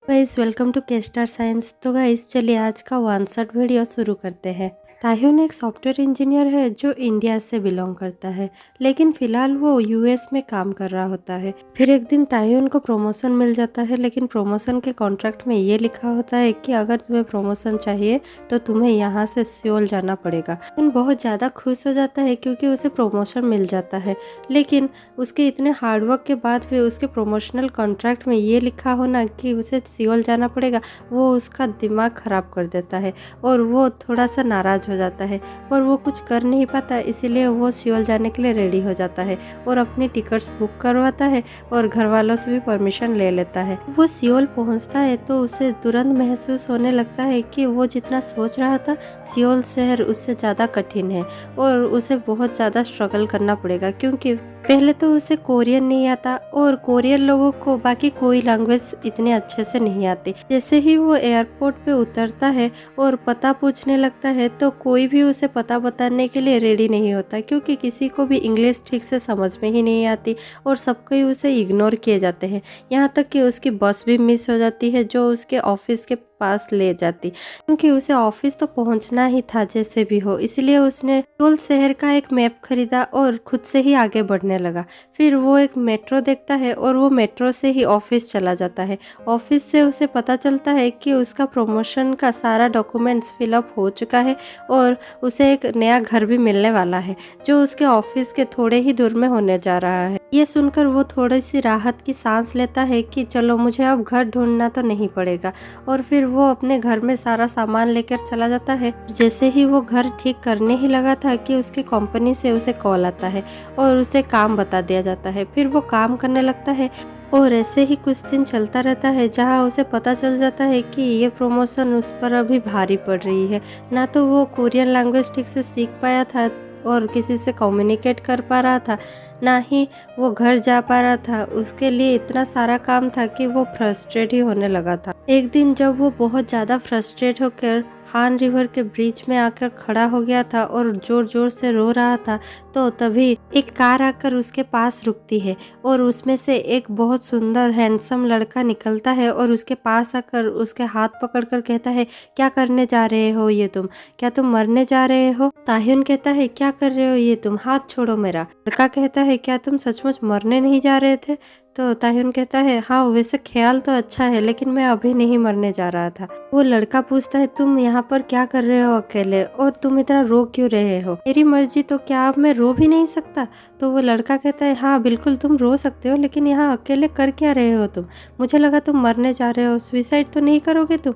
Guys welcome to के star signs. तो guys चलिए आज का वन शॉट वीडियो शुरू करते हैं। ताह्यून एक सॉफ्टवेयर इंजीनियर है जो इंडिया से बिलोंग करता है, लेकिन फिलहाल वो यूएस में काम कर रहा होता है। फिर एक दिन ताह्यून को प्रमोशन मिल जाता है, लेकिन प्रमोशन के कॉन्ट्रैक्ट में ये लिखा होता है कि अगर तुम्हें प्रमोशन चाहिए तो तुम्हें यहाँ से सियोल जाना पड़ेगा। ताह्यून बहुत ज़्यादा खुश हो जाता है क्योंकि उसे प्रमोशन मिल जाता है, लेकिन उसके इतने हार्डवर्क के बाद भी उसके प्रमोशनल कॉन्ट्रैक्ट में ये लिखा होना कि उसे सियोल जाना पड़ेगा, वो उसका दिमाग ख़राब कर देता है और वो थोड़ा सा नाराज़ हो जाता है और वो कुछ कर नहीं पाता। इसीलिए वो सियोल जाने के लिए रेडी हो जाता है और अपनी टिकट्स बुक करवाता है और घर वालों से भी परमिशन ले लेता है। वो सियोल पहुंचता है तो उसे तुरंत महसूस होने लगता है कि वो जितना सोच रहा था सियोल शहर उससे ज़्यादा कठिन है और उसे बहुत ज़्यादा स्ट्रगल करना पड़ेगा, क्योंकि पहले तो उसे कोरियन नहीं आता और कोरियन लोगों को बाकी कोई लैंग्वेज इतने अच्छे से नहीं आती। जैसे ही वो एयरपोर्ट पे उतरता है और पता पूछने लगता है तो कोई भी उसे पता बताने के लिए रेडी नहीं होता, क्योंकि किसी को भी इंग्लिश ठीक से समझ में ही नहीं आती और सबको उसे इग्नोर किए जाते हैं। यहाँ तक कि उसकी बस भी मिस हो जाती है जो उसके ऑफिस के पास ले जाती, क्योंकि उसे ऑफिस तो पहुंचना ही था जैसे भी हो। इसलिए उसने सियोल शहर का एक मैप खरीदा और खुद से ही आगे बढ़ने लगा। फिर वो एक मेट्रो देखता है और वो मेट्रो से ही ऑफिस चला जाता है। ऑफिस से उसे पता चलता है कि उसका प्रमोशन का सारा डॉक्यूमेंट्स फिलअप हो चुका है और उसे एक नया घर भी मिलने वाला है जो उसके ऑफिस के थोड़े ही दूर में होने जा रहा है। ये सुनकर वो थोड़ी सी राहत की सांस लेता है कि चलो मुझे अब घर ढूंढना तो नहीं पड़ेगा, और फिर वो अपने घर में सारा सामान लेकर चला जाता है। जैसे ही वो घर ठीक करने ही लगा था कि उसकी कंपनी से उसे कॉल आता है और उसे काम बता दिया जाता है। फिर वो काम करने लगता है और ऐसे ही कुछ दिन चलता रहता है, जहाँ उसे पता चल जाता है कि ये प्रमोशन उस पर अभी भारी पड़ रही है। ना तो वो कोरियन लैंग्वेज ठीक से सीख पाया था और किसी से कम्युनिकेट कर पा रहा था, ना ही वो घर जा पा रहा था। उसके लिए इतना सारा काम था कि वो फ्रस्ट्रेट ही होने लगा था। एक दिन जब वो बहुत ज़्यादा फ्रस्ट्रेट होकर हान रिवर के ब्रिज में आकर खड़ा हो गया था और जोर जोर से रो रहा था, तो तभी एक कार आकर उसके पास रुकती है और उसमें से एक बहुत सुंदर हैंडसम लड़का निकलता है और उसके पास आकर उसके हाथ पकड़कर कहता है, क्या करने जा रहे हो ये तुम? क्या तुम मरने जा रहे हो? ताह्यून कहता है, क्या कर रहे हो ये तुम? हाथ छोड़ो मेरा। लड़का कहता है, क्या तुम सचमुच मरने नहीं जा रहे थे? तो ताह्यून कहता है, हाँ वैसे ख्याल तो अच्छा है, लेकिन मैं अभी नहीं मरने जा रहा था। वो लड़का पूछता है, तुम यहाँ पर क्या कर रहे हो अकेले, और तुम इतना रो क्यों रहे हो? मेरी मर्जी, तो क्या अब मैं रो भी नहीं सकता? तो वो लड़का कहता है, हाँ बिल्कुल तुम रो सकते हो, लेकिन यहाँ अकेले कर क्या रहे हो तुम? मुझे लगा तुम मरने जा रहे हो, सुसाइड तो नहीं करोगे तुम?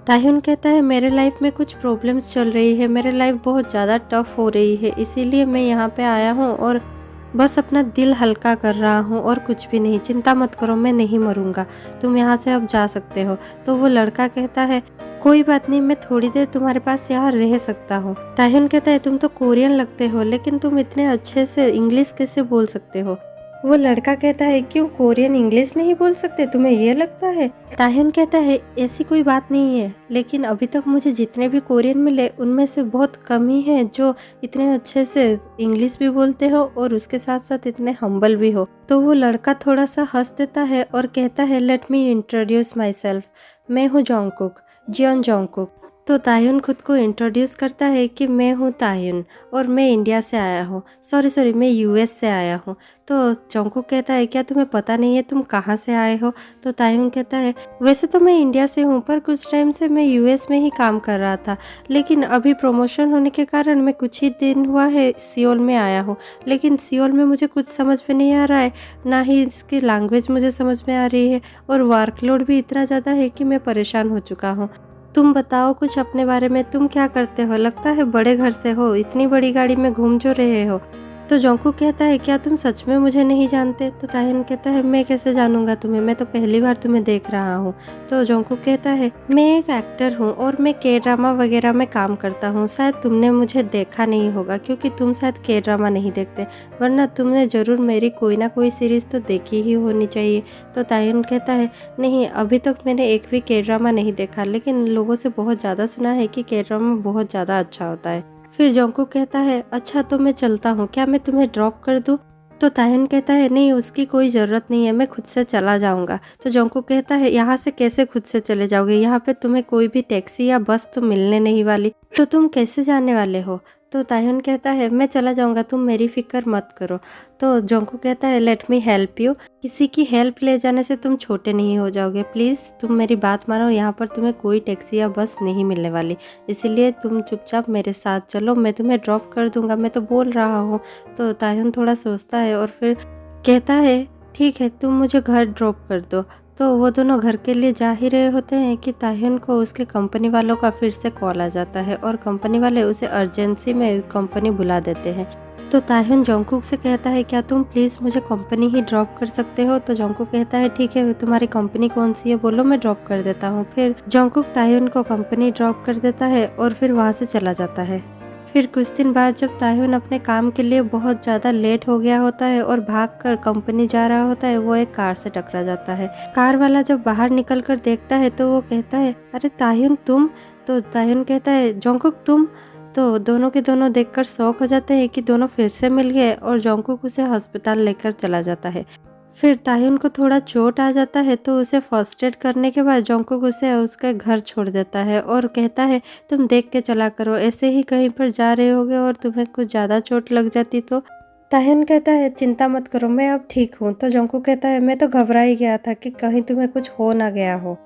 ताह्यून कहता है, मेरे लाइफ में कुछ प्रॉब्लम्स चल रही है, मेरे लाइफ बहुत ज़्यादा टफ हो रही है, इसीलिए मैं यहाँ पे आया हूँ और बस अपना दिल हल्का कर रहा हूँ और कुछ भी नहीं। चिंता मत करो, मैं नहीं मरूंगा, तुम यहाँ से अब जा सकते हो। तो वो लड़का कहता है, कोई बात नहीं, मैं थोड़ी देर तुम्हारे पास यहाँ रह सकता हूँ। ताह्यून कहता है, तुम तो कोरियन लगते हो, लेकिन तुम इतने अच्छे से इंग्लिश कैसे बोल सकते हो? वो लड़का कहता है, क्यों कोरियन इंग्लिश नहीं बोल सकते, तुम्हें ये लगता है? ताह्यून कहता है, ऐसी कोई बात नहीं है, लेकिन अभी तक मुझे जितने भी कोरियन मिले उनमें से बहुत कम ही हैं जो इतने अच्छे से इंग्लिश भी बोलते हो और उसके साथ साथ इतने हम्बल भी हो। तो वो लड़का थोड़ा सा हंस देता है और कहता है, let me introduce my self, मैं हूँ जोंगकुक, जियोन जोंगकुक। तो ताह्यून खुद को इंट्रोड्यूस करता है कि मैं हूँ ताह्यून और मैं इंडिया से आया हूँ, सॉरी मैं यूएस से आया हूँ। तो जोंगकुक कहता है, क्या तुम्हें पता नहीं है तुम कहाँ से आए हो? तो ताह्यून कहता है, वैसे तो मैं इंडिया से हूँ, पर कुछ टाइम से मैं यूएस में ही काम कर रहा था, लेकिन अभी प्रमोशन होने के कारण मैं कुछ ही दिन हुआ है सियोल में आया हूँ। लेकिन सियोल में मुझे कुछ समझ में नहीं आ रहा है, ना ही इसकी लैंग्वेज मुझे समझ में आ रही है, और वर्कलोड भी इतना ज़्यादा है कि मैं परेशान हो चुका हूँ। तुम बताओ कुछ अपने बारे में, तुम क्या करते हो? लगता है बड़े घर से हो, इतनी बड़ी गाड़ी में घूम जो रहे हो। तो जोंगकुक कहता है, क्या तुम सच में मुझे नहीं जानते? तो ताह्यून कहता है, मैं कैसे जानूंगा तुम्हें, मैं तो पहली बार तुम्हें देख रहा हूँ। तो जोंगकुक कहता है, मैं एक एक्टर हूँ और मैं के ड्रामा वगैरह में काम करता हूँ। शायद तुमने मुझे देखा नहीं होगा, क्योंकि तुम शायद के ड्रामा नहीं देखते, वरना तुमने ज़रूर मेरी कोई ना कोई सीरीज़ तो देखी ही होनी चाहिए। तो ताह्यून कहता है, नहीं अभी तक मैंने एक भी के ड्रामा नहीं देखा, लेकिन लोगों से बहुत ज़्यादा सुना है कि के ड्रामा बहुत ज़्यादा अच्छा होता है। फिर जोंगकुक कहता है, अच्छा तो मैं चलता हूँ, क्या मैं तुम्हें ड्रॉप कर दूँ? तो ताह्युन कहता है नहीं, उसकी कोई ज़रूरत नहीं है, मैं खुद से चला जाऊँगा। तो जोंगकुक कहता है यहाँ से कैसे खुद से चले जाओगे, यहाँ पे तुम्हें कोई भी टैक्सी या बस तो मिलने नहीं वाली, तो तुम कैसे जाने वाले हो। तो ताह्युन कहता है मैं चला जाऊँगा, तुम मेरी फ़िक्र मत करो। तो जोंगकुक कहता है लेट मी हेल्प यू, किसी की हेल्प ले जाने से तुम छोटे नहीं हो जाओगे, प्लीज़ तुम मेरी बात मानो, यहाँ पर तुम्हें कोई टैक्सी या बस नहीं मिलने वाली, इसीलिए तुम चुपचाप मेरे साथ चलो, मैं तुम्हें ड्रॉप कर दूँगा, मैं तो बोल रहा हूँ। तो ताह्युन थोड़ा सोचता है और फिर कहता है ठीक है, तुम मुझे घर ड्रॉप कर दो। तो वो दोनों घर के लिए जा ही रहे होते हैं कि ताह्युन को उसके कंपनी वालों का फिर से कॉल आ जाता है और कंपनी वाले उसे अर्जेंसी में कंपनी बुला देते हैं। तो ताह्युन जोंगकुक से कहता है क्या तुम प्लीज़ मुझे कंपनी ही ड्रॉप कर सकते हो। तो जोंगकुक कहता है ठीक है, तुम्हारी कंपनी कौन सी है बोलो, मैं ड्रॉप कर देता हूँ। फिर जोंगकुक ताह्युन को कंपनी ड्रॉप कर देता है और फिर वहाँ से चला जाता है। फिर कुछ दिन बाद जब ताह्युन अपने काम के लिए बहुत ज़्यादा लेट हो गया होता है और भागकर कंपनी जा रहा होता है, वो एक कार से टकरा जाता है। कार वाला जब बाहर निकल कर देखता है तो वो कहता है अरे ताह्युन तुम। तो ताह्युन कहता है जोंगकुक तुम। तो दोनों के दोनों देखकर शॉक हो जाते हैं कि दोनों फिर से मिल गए और जोंगकुक उसे अस्पताल लेकर चला जाता है। फिर ताह्युन को थोड़ा चोट आ जाता है तो उसे फर्स्ट एड करने के बाद जोंगकुक उसे उसका घर छोड़ देता है और कहता है तुम देख के चला करो, ऐसे ही कहीं पर जा रहे होगे और तुम्हें कुछ ज़्यादा चोट लग जाती तो। ताह्युन कहता है चिंता मत करो, मैं अब ठीक हूँ। तो जोंगकुक कहता है मैं तो घबरा ही गया था कि कहीं तुम्हें कुछ हो ना गया हो।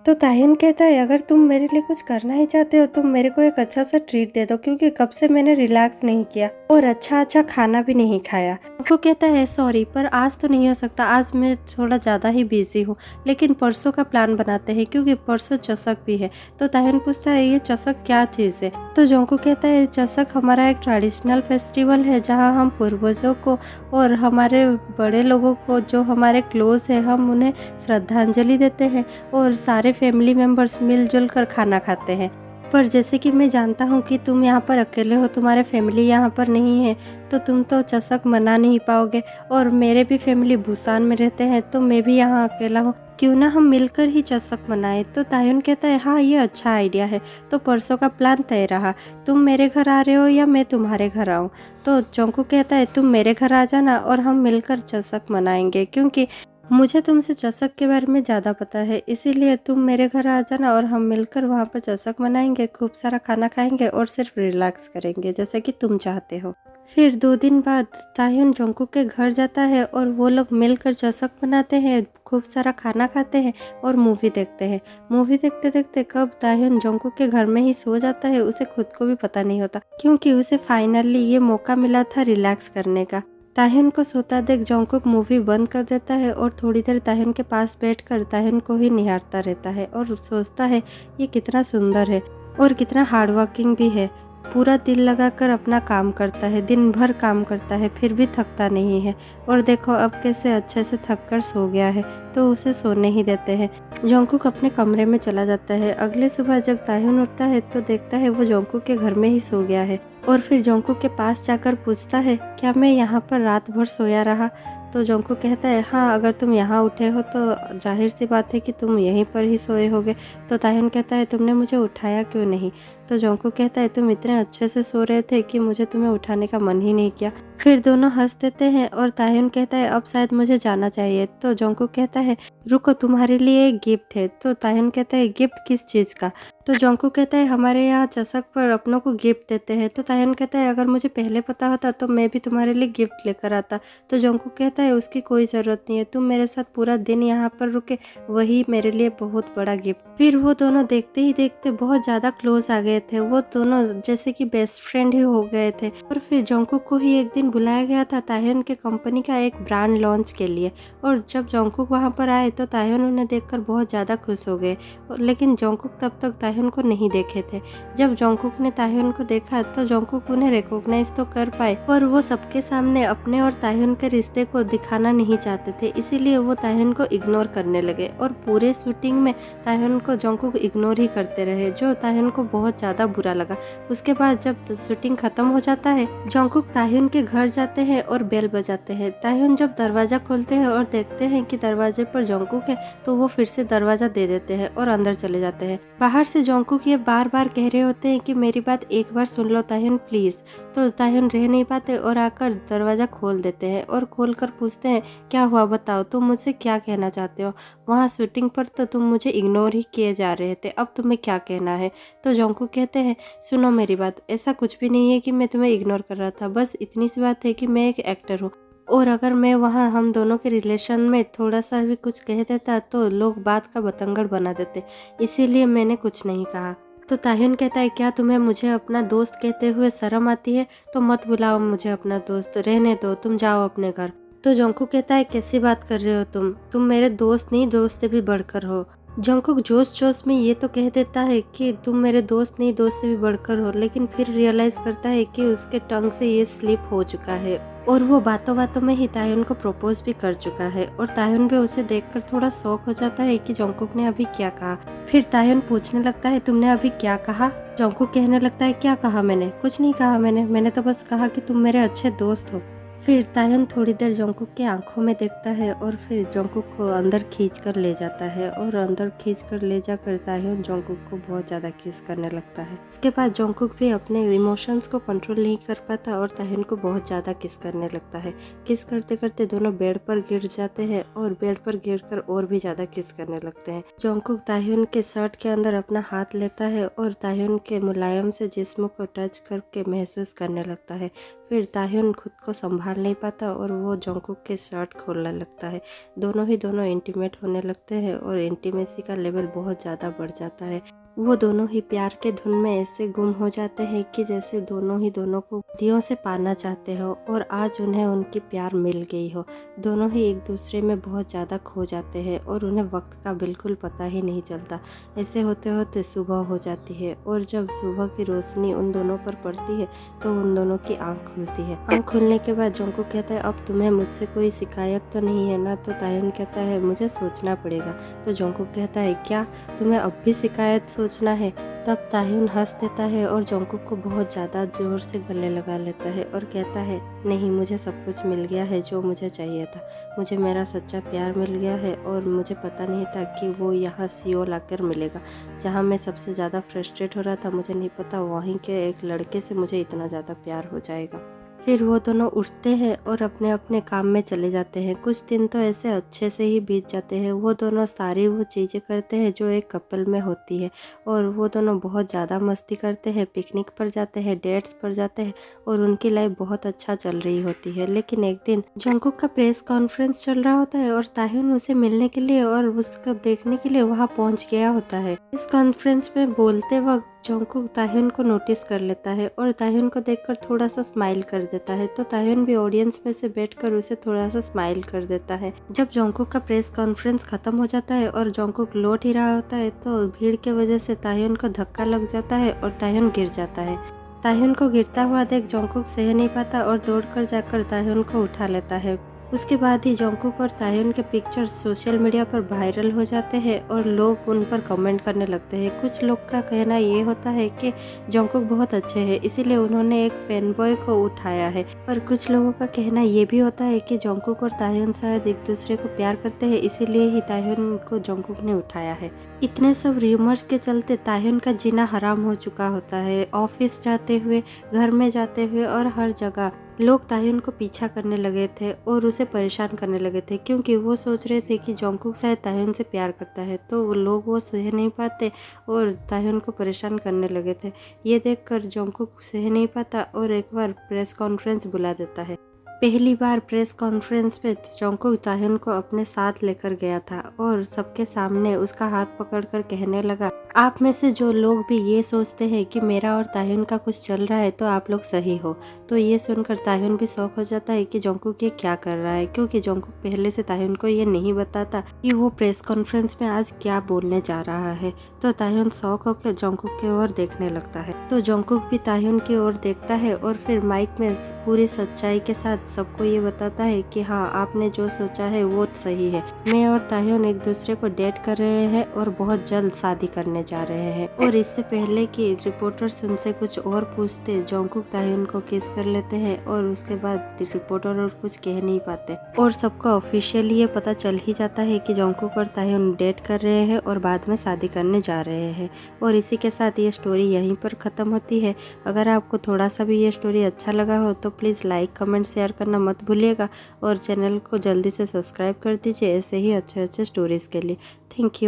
तो ताह्युन कहता है अगर तुम मेरे लिए कुछ करना ही चाहते हो तो मेरे को एक अच्छा सा ट्रीट दे दो, क्योंकि कब से मैंने रिलैक्स नहीं किया और अच्छा खाना भी नहीं खाया। वो कहता है सॉरी पर आज तो नहीं हो सकता, आज मैं थोड़ा ज़्यादा ही बिजी हूँ, लेकिन परसों का प्लान बनाते हैं क्योंकि परसों चषक भी है। तो ताह्युन पूछता है ये चषक क्या चीज़ है। तो जोंगकुक कहता है चषक हमारा एक ट्रेडिशनल फेस्टिवल है जहाँ हम पूर्वजों को और हमारे बड़े लोगों को जो हमारे क्लोज है हम उन्हें श्रद्धांजलि देते हैं और सारे फैमिली मेम्बर्स मिलजुल कर खाना खाते हैं। पर जैसे कि मैं जानता हूँ कि तुम यहाँ पर अकेले हो, तुम्हारे फैमिली यहाँ पर नहीं है, तो तुम तो चषक मना नहीं पाओगे और मेरे भी फैमिली बुसान में रहते हैं, तो मैं भी यहाँ अकेला हूँ, क्यों ना हम मिलकर ही चषक मनाएं। तो ताह्युन कहता है हाँ ये अच्छा आइडिया है। तो परसों का प्लान तय रहा, तुम मेरे घर आ रहे हो या मैं तुम्हारे घर आऊँ। तो जोंगकुक कहता है तुम मेरे घर आ जाना और हम मिलकर चषक मनाएंगे, क्योंकि मुझे तुमसे चषक के बारे में ज़्यादा पता है, इसीलिए तुम मेरे घर आ जाना और हम मिलकर वहाँ पर चषक मनाएंगे, खूब सारा खाना खाएंगे और सिर्फ रिलैक्स करेंगे जैसे कि तुम चाहते हो। फिर 2 दिन बाद ताह्युन जोंगकुक के घर जाता है और वो लोग मिलकर चषक मनाते हैं, खूब सारा खाना खाते हैं और मूवी देखते हैं। मूवी देखते देखते कब ताह्युन जोंगकुक के घर में ही सो जाता है उसे खुद को भी पता नहीं होता, क्योंकि उसे फाइनली ये मौका मिला था रिलैक्स करने का। ताह्युन को सोता देख जोंगकुक मूवी बंद कर देता है और थोड़ी देर ताह्युन के पास बैठकर ताह्युन को ही निहारता रहता है और सोचता है ये कितना सुंदर है और कितना हार्ड वर्किंग भी है। पूरा दिल लगाकर अपना काम करता है, दिन भर काम करता है, फिर भी थकता नहीं है। और देखो अब कैसे अच्छे से थक कर सो गया है, तो उसे सोने ही देते हैं। जोंगकुक अपने कमरे में चला जाता है। अगले सुबह जब ताह्युन उठता है तो देखता है वो जोंगकुक के घर में ही सो गया है और फिर जोंगकुक के पास जाकर पूछता है क्या मैं यहाँ पर रात भर सोया रहा। तो जोंगकुक कहता है हाँ, अगर तुम यहाँ उठे हो तो जाहिर सी बात है कि तुम यहीं पर ही सोए होगे। तो ताह्युन कहता है तुमने मुझे उठाया क्यों नहीं। तो जोंगकुक कहता है तुम इतने अच्छे से सो रहे थे कि मुझे तुम्हें उठाने का मन ही नहीं किया। फिर दोनों हंस देते हैं और ताह्युन कहता है अब शायद मुझे जाना चाहिए। तो जोंगकुक कहता है रुको, तुम्हारे लिए एक गिफ्ट है। तो ताह्युन कहता है गिफ्ट किस चीज़ का। तो जोंगकुक कहता है हमारे यहाँ चषक पर अपनों को गिफ्ट देते हैं। तो ताह्युन कहता है अगर मुझे पहले पता होता तो मैं भी तुम्हारे लिए गिफ्ट लेकर आता। तो जोंगकुक कहता है उसकी कोई ज़रूरत नहीं है, तुम मेरे साथ पूरा दिन यहाँ पर रुके, वही मेरे लिए बहुत बड़ा गिफ्ट। फिर वो दोनों देखते ही देखते बहुत ज़्यादा क्लोज आ गए थे, वो दोनों जैसे कि बेस्ट फ्रेंड ही हो गए थे। और फिर जोंगकुक को ही एक दिन बुलाया गया था ताह्युन के कंपनी का एक ब्रांड लॉन्च के लिए। और जब जोंगकुक वहाँ पर आए तो ताह्युन उन्हें देखकर बहुत ज़्यादा खुश हो गए, लेकिन जोंगकुक तब तक ताह्युन को नहीं देखे थे। जब जोंगकुक ने ताह्युन को देखा तो जोंगकुक उन्हें रिकॉग्नाइज तो कर पाए, पर वो सबके सामने अपने और ताह्युन के रिश्ते को दिखाना नहीं चाहते थे, इसीलिए वो ताह्युन को इग्नोर करने लगे। और पूरे शूटिंग में ताह्युन को जोंगकुक इग्नोर ही करते रहे, जो ताह्युन को बहुत ज़्यादा बुरा लगा। उसके बाद जब शूटिंग खत्म हो जाता है, जोंगकुक ताह्युन के घर घर जाते हैं और बेल बजाते हैं। ताह्युन जब दरवाज़ा खोलते हैं और देखते हैं कि दरवाजे पर जोंगकुक है तो वो फिर से दरवाज़ा दे देते हैं और अंदर चले जाते हैं। बाहर से जोंगकुक ये बार बार कह रहे होते हैं कि मेरी बात एक बार सुन लो ताह्युन प्लीज़। तो ताह्युन रह नहीं पाते और आकर दरवाज़ा खोल देते हैं और खोल कर पूछते हैं क्या हुआ बताओ, तुम मुझसे क्या कहना चाहते हो? वहाँ शूटिंग पर तो तुम मुझे इग्नोर ही किए जा रहे थे, अब तुम्हें क्या कहना है? तो जोंगकुक कहते हैं सुनो मेरी बात, ऐसा कुछ भी नहीं है कि मैं तुम्हें इग्नोर कर रहा था, बस इतनी सी बात है कि मैं एक एक्टर हूँ और अगर मैं वहाँ हम दोनों के रिलेशन में थोड़ा सा भी कुछ कह देता तो लोग बात का बतंगड़ बना देते, इसीलिए मैंने कुछ नहीं कहा। तो ताह्युन कहता है क्या तुम्हें मुझे अपना दोस्त कहते हुए शर्म आती है? तो मत बुलाओ मुझे अपना दोस्त, रहने दो, तुम जाओ अपने घर। तो जोंगकुक कहता है कैसी बात कर रहे हो तुम मेरे दोस्त नहीं, दोस्त से भी बढ़कर हो। जोंगकुक जोश जोश में ये तो कह देता है कि तुम मेरे दोस्त नहीं, दोस्त से भी बढ़कर हो, लेकिन फिर रियलाइज करता है कि उसके टंग से ये स्लिप हो चुका है और वो बातों बातों में ही ताह्युन को प्रपोज भी कर चुका है। और ताह्युन भी उसे देखकर थोड़ा शॉक हो जाता है कि जोंगकुक ने अभी क्या कहा। फिर ताह्युन पूछने लगता है तुमने अभी क्या कहा? जोंगकुक कहने लगता है क्या कहा मैंने? कुछ नहीं कहा मैंने तो बस कहा कि तुम मेरे अच्छे दोस्त हो। फिर ताह्युन थोड़ी देर जोंगकुक के आंखों में देखता है और फिर जोंगकुक को अंदर खींच कर ले जाता है और अंदर खींच कर ले जाकर ताह्युन जोंगकुक को बहुत ज़्यादा किस करने लगता है। उसके बाद जोंगकुक भी अपने इमोशंस को कंट्रोल नहीं कर पाता और ताह्युन को बहुत ज़्यादा किस करने लगता है। किस करते करते दोनों बेड पर गिर जाते हैं और बेड पर गिरकर और भी ज़्यादा किस करने लगते हैं। जोंगकुक ताह्युन के शर्ट के अंदर अपना हाथ लेता है और ताह्युन के मुलायम से जिस्म को टच करके महसूस करने लगता है। फिर ताह्युन खुद को संभाल नहीं पाता और वो जोंगकुक के शर्ट खोलने लगता है। दोनों इंटीमेट होने लगते हैं और इंटीमेसी का लेवल बहुत ज़्यादा बढ़ जाता है। वो दोनों ही प्यार के धुन में ऐसे गुम हो जाते हैं कि जैसे दोनों को दियों से पाना चाहते हो और आज उन्हें उनकी प्यार मिल गई हो। दोनों ही एक दूसरे में बहुत ज़्यादा खो जाते हैं और उन्हें वक्त का बिल्कुल पता ही नहीं चलता। ऐसे होते होते सुबह हो जाती है और जब सुबह की रोशनी उन दोनों पर पड़ती है तो उन दोनों की आंख खुलती है। आंख खुलने के बाद जोंगकुक कहता है अब तुम्हें मुझसे कोई शिकायत तो नहीं है ना? तो ताह्युन कहता है मुझे सोचना पड़ेगा। तो जोंगकुक कहता है क्या तुम्हें अब भी शिकायत सोचना है? तब ताह्युन हंस देता है और जोंगकुक को बहुत ज़्यादा जोर से गले लगा लेता है और कहता है नहीं, मुझे सब कुछ मिल गया है जो मुझे चाहिए था। मुझे मेरा सच्चा प्यार मिल गया है और मुझे पता नहीं था कि वो यहाँ सियोल आकर मिलेगा। जहाँ मैं सबसे ज़्यादा फ्रस्ट्रेट हो रहा था, मुझे नहीं पता वहीं के एक लड़के से मुझे इतना ज़्यादा प्यार हो जाएगा। फिर वो दोनों उठते हैं और अपने अपने काम में चले जाते हैं। कुछ दिन तो ऐसे अच्छे से ही बीत जाते हैं। वो दोनों सारी वो चीज़ें करते हैं जो एक कपल में होती है और वो दोनों बहुत ज़्यादा मस्ती करते हैं, पिकनिक पर जाते हैं, डेट्स पर जाते हैं और उनकी लाइफ बहुत अच्छा चल रही होती है। लेकिन एक दिन जोंगकुक का प्रेस कॉन्फ्रेंस चल रहा होता है और ताह्युन उसे मिलने के लिए और उसको देखने के लिए वहाँ पहुँच गया होता है। इस कॉन्फ्रेंस में बोलते वक्त जोंगकुक ताह्युन को नोटिस कर लेता है और ताह्युन को देखकर थोड़ा सा स्माइल कर देता है। तो ताह्युन भी ऑडियंस में से बैठकर उसे थोड़ा सा स्माइल कर देता है। जब जोंगकुक का प्रेस कॉन्फ्रेंस खत्म हो जाता है और जोंगकुक लौट ही रहा होता है तो भीड़ के वजह से ताह्युन को धक्का लग जाता है और ताह्युन गिर जाता है। ताह्युन को गिरता हुआ देख जोंगकुक सह नहीं पाता और दौड़कर जाकर ताह्युन को उठा लेता है। उसके बाद ही जोंगकुक और ताह्युन के पिक्चर्स सोशल मीडिया पर वायरल हो जाते हैं और लोग उन पर कमेंट करने लगते हैं। कुछ लोग का कहना ये होता है कि जोंगकुक बहुत अच्छे हैं, इसीलिए उन्होंने एक फैन बॉय को उठाया है। और कुछ लोगों का कहना ये भी होता है कि जोंगकुक और ताह्युन शायद एक दूसरे को प्यार करते हैं, इसीलिए ही ताह्युन को जोंगकुक ने उठाया है। इतने सब र्यूमर्स के चलते ताह्युन का जीना हराम हो चुका होता है। ऑफिस जाते हुए, घर में जाते हुए और हर जगह लोग ताह्युन को पीछा करने लगे थे और उसे परेशान करने लगे थे, क्योंकि वो सोच रहे थे कि जोंगकुक शायद ताह्युन से प्यार करता है। तो वो लोग वो सह नहीं पाते और ताह्युन को परेशान करने लगे थे। ये देखकर जोंगकुक सह नहीं पाता और एक बार प्रेस कॉन्फ्रेंस बुला देता है। पहली बार प्रेस कॉन्फ्रेंस पे जोंगकुक ताह्युन को अपने साथ लेकर गया था और सबके सामने उसका हाथ पकड़कर कहने लगा, आप में से जो लोग भी ये सोचते हैं कि मेरा और ताह्युन का कुछ चल रहा है तो आप लोग सही हो। तो ये सुनकर ताह्युन भी शौक हो जाता है कि जोंगकुक ये क्या कर रहा है, क्योंकि जोंगकुक पहले से ताह्युन को ये नहीं बताता कि वो प्रेस कॉन्फ्रेंस में आज क्या बोलने जा रहा है। तो ताह्युन शौक होकर जोंगकुक की ओर देखने लगता है। तो जोंगकुक भी ताह्युन की ओर देखता है और फिर माइक में पूरी सच्चाई के साथ सबको ये बताता है कि हाँ, आपने जो सोचा है वो सही है। मैं और ताह्योन एक दूसरे को डेट कर रहे हैं और बहुत जल्द शादी करने जा रहे हैं। और इससे पहले कि रिपोर्टर्स उनसे कुछ और पूछते, जोंगकुक ताह्योन को किस कर लेते हैं और उसके बाद रिपोर्टर और कुछ कह नहीं पाते और सबको ऑफिशियली ये पता चल ही जाता है कि जोंगकुक और ताह्योन डेट कर रहे हैं और बाद में शादी करने जा रहे हैं। और इसी के साथ ये स्टोरी यहीं पर ख़त्म होती है। अगर आपको थोड़ा सा भी ये स्टोरी अच्छा लगा हो तो प्लीज़ लाइक कमेंट शेयर करना मत भूलिएगा और चैनल को जल्दी से सब्सक्राइब कर दीजिए ऐसे ही अच्छे अच्छे स्टोरीज़ के लिए। Thank you.